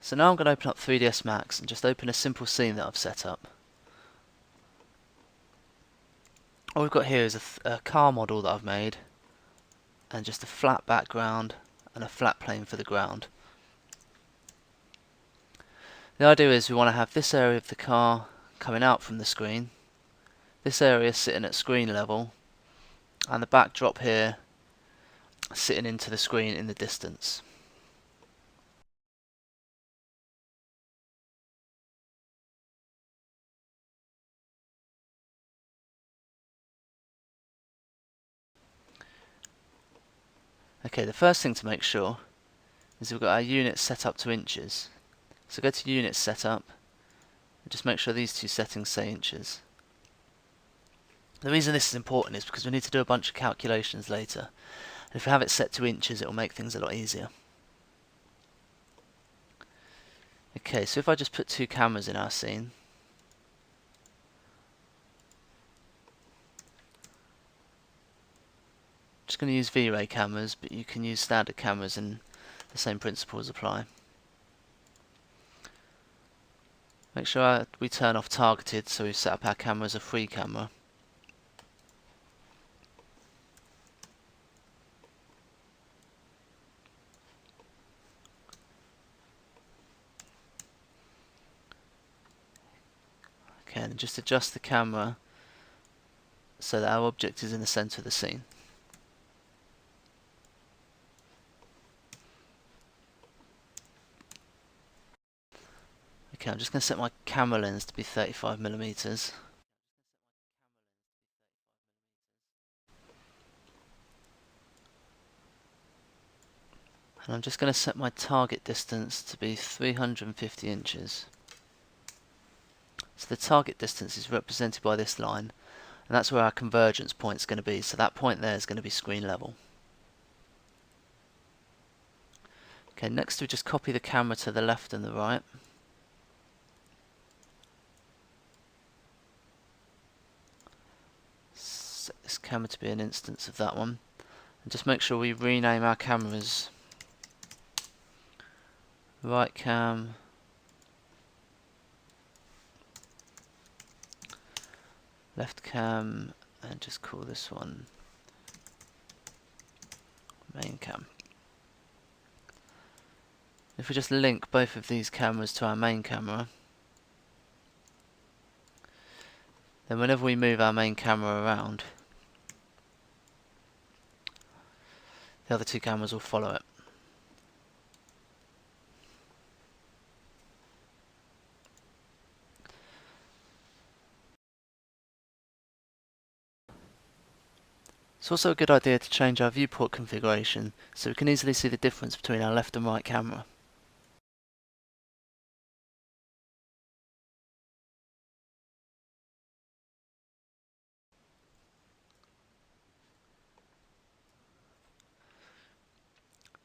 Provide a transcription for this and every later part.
So now I'm going to open up 3ds Max and just open a simple scene that I've set up. All we've got here is a car model that I've made, and just a flat background and a flat plane for the ground. The idea is we want to have this area of the car coming out from the screen, this area sitting at screen level, and the backdrop here sitting into the screen in the distance. Okay, the first thing to make sure is we've got our units set up to inches. So go to Unit Setup and just make sure these two settings say inches. The reason this is important is because we need to do a bunch of calculations later. And if we have it set to inches, it will make things a lot easier. Okay, so if I just put two cameras in our scene, I'm just going to use V-Ray cameras, but you can use standard cameras and the same principles apply. Make sure we turn off targeted, so we've set up our camera as a free camera. Okay, and just adjust the camera so that our object is in the center of the scene. Okay, I'm just going to set my camera lens to be 35mm. And I'm just going to set my target distance to be 350 inches. So the target distance is represented by this line, and that's where our convergence point is going to be, so that point there is going to be screen level. Okay, next we just copy the camera to the left and the right. Set this camera to be an instance of that one, and just make sure we rename our cameras right cam, left cam, and just call this one main cam. If we just link both of these cameras to our main camera, then whenever we move our main camera around, the other two cameras will follow it. It's also a good idea to change our viewport configuration so we can easily see the difference between our left and right camera.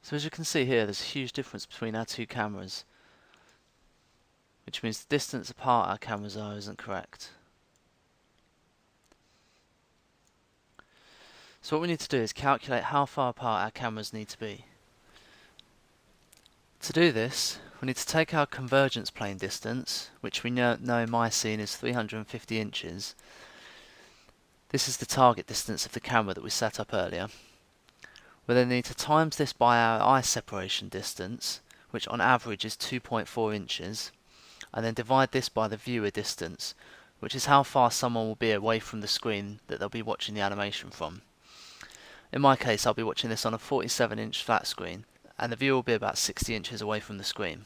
So as you can see here, there's a huge difference between our two cameras, which means the distance apart our cameras are isn't correct. So what we need to do is calculate how far apart our cameras need to be. To do this, we need to take our convergence plane distance, which we know in my scene is 350 inches. This is the target distance of the camera that we set up earlier. We then need to times this by our eye separation distance, which on average is 2.4 inches, and then divide this by the viewer distance, which is how far someone will be away from the screen that they'll be watching the animation from. In my case, I'll be watching this on a 47-inch flat screen, and the viewer will be about 60 inches away from the screen.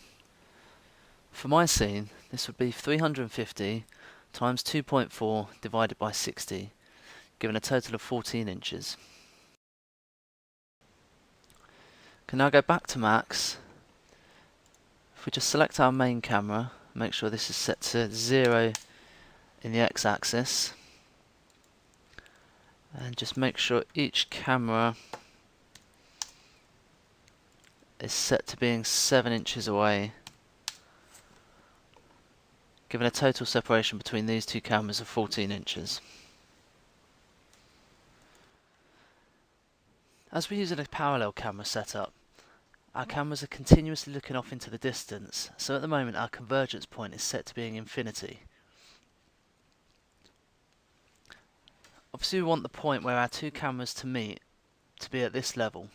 For my scene, this would be 350 times 2.4 divided by 60, giving a total of 14 inches. Can now go back to Max. If we just select our main camera, make sure this is set to 0 in the x-axis, and just make sure each camera is set to being 7 inches away, giving a total separation between these two cameras of 14 inches. As we're using a parallel camera setup, our cameras are continuously looking off into the distance, so at the moment our convergence point is set to being infinity. Obviously we want the point where our two cameras to meet to be at this level.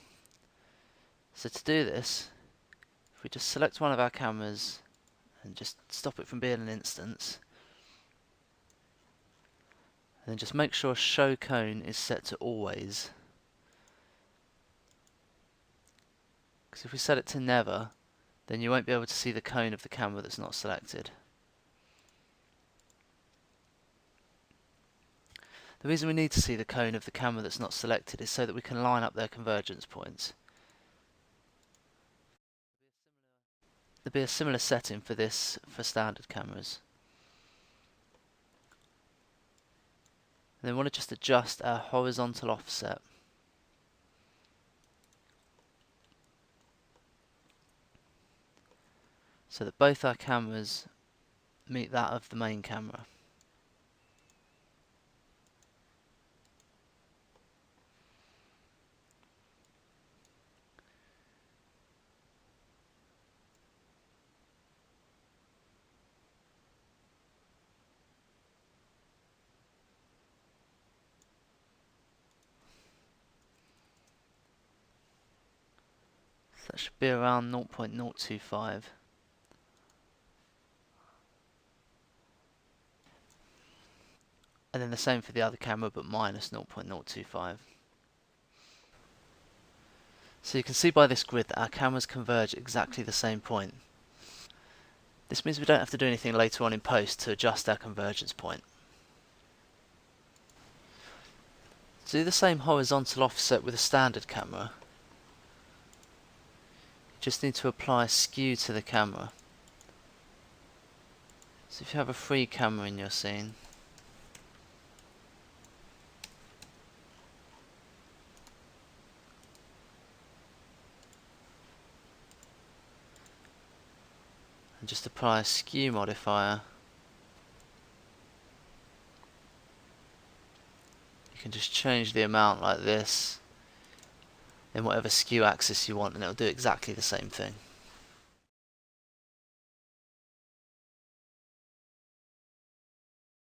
So to do this, if we just select one of our cameras and just stop it from being an instance, and then just make sure show cone is set to always. Because if we set it to never, then you won't be able to see the cone of the camera that's not selected. The reason we need to see the cone of the camera that's not selected is so that we can line up their convergence points. There'll be a similar setting for this for standard cameras. And then we want to just adjust our horizontal offset. So that both our cameras meet that of the main camera. So that should be around 0.025. And then the same for the other camera, but minus 0.025. So you can see by this grid that our cameras converge at exactly the same point. This means we don't have to do anything later on in post to adjust our convergence point. To do the same horizontal offset with a standard camera, you just need to apply skew to the camera. So if you have a free camera in your scene, and just apply a skew modifier, you can just change the amount like this in whatever skew axis you want, and it'll do exactly the same thing.